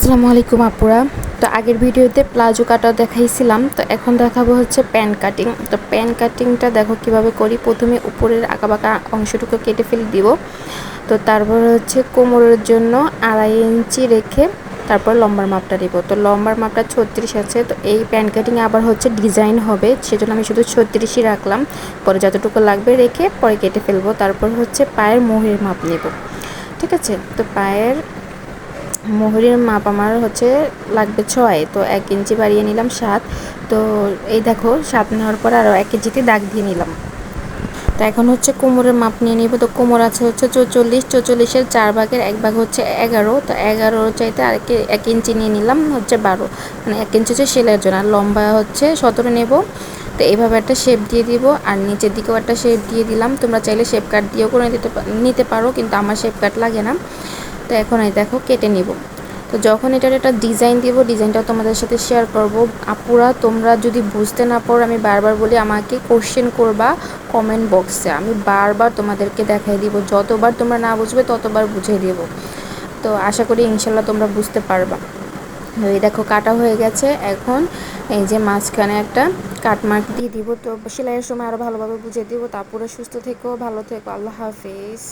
আসসালামু আলাইকুম আপুরা। তো আগের ভিডিওতে প্লাজো কাটা দেখাইছিলাম, তো এখন দেখাবো হচ্ছে প্যান কাটিং। তো প্যান কাটিংটা দেখো কিভাবে করি। প্রথমে উপরের আঁকাবাঁকা অংশটুকু কেটে ফেলে দিব। তো তারপর হচ্ছে কোমরের জন্য 2.5 ইঞ্চি রেখে তারপর লম্বার মাপটা দিব। তো লম্বার মাপটা 36 আছে। তো এই প্যান কাটিংয়ে আবার হচ্ছে ডিজাইন হবে, সেজন্য আমি শুধু 36ই রাখলাম। পরে যতটুকু লাগবে রেখে পরে কেটে ফেলবো। তারপর হচ্ছে পায়ের মোহের মাপ নেব, ঠিক আছে। তো পায়ের মোহরের মাপ আমার হচ্ছে লাগবে 6, তো 1 ইঞ্চি বাড়িয়ে নিলাম 7। তো এই দেখো 7 নেওয়ার পর আরও 1 ইঞ্চিতে দাগ দিয়ে নিলাম। তো এখন হচ্ছে কোমরের মাপ নিয়ে নিব। তো কোমর আছে হচ্ছে 44, 44-এর 4 ভাগের 1 ভাগ হচ্ছে 11। তো 11 চাইতে আর 1 ইঞ্চি নিয়ে নিলাম হচ্ছে 12, মানে 1 ইঞ্চি হচ্ছে সেলাইয়ের জন্য। আর লম্বা হচ্ছে 17 নেব। তো এইভাবে একটা শেপ দিয়ে দিব, আর নিচের দিকেও একটা শেপ দিয়ে দিলাম। তোমরা চাইলে শেপ কাট দিয়েও করে নিতে পারো, কিন্তু আমার শেপ কাট লাগে না। তো এখন এই দেখো কেটে নিব। তো যখন এটার একটা ডিজাইন দিব, ডিজাইনটাও তোমাদের সাথে শেয়ার করব। আপুরা তোমরা যদি বুঝতে না পারো, আমি বারবার বলি আমাকে কোশ্চেন করবা কমেন্ট বক্সে, আমি বারবার তোমাদেরকে দেখাই দিব। যতবার তোমরা না বুঝবে ততবার বুঝিয়ে দেব। তো আশা করি ইনশাল্লাহ তোমরা বুঝতে পারবা। এই দেখো কাটা হয়ে গেছে। এখন এই যে মাঝখানে একটা কাটমার্ক দিয়ে দিব। তো সেলাইয়ের সময় আরও ভালোভাবে বুঝিয়ে দিব। তো আপুরা সুস্থ থেকো, ভালো থেকো, আল্লাহ হাফেজ।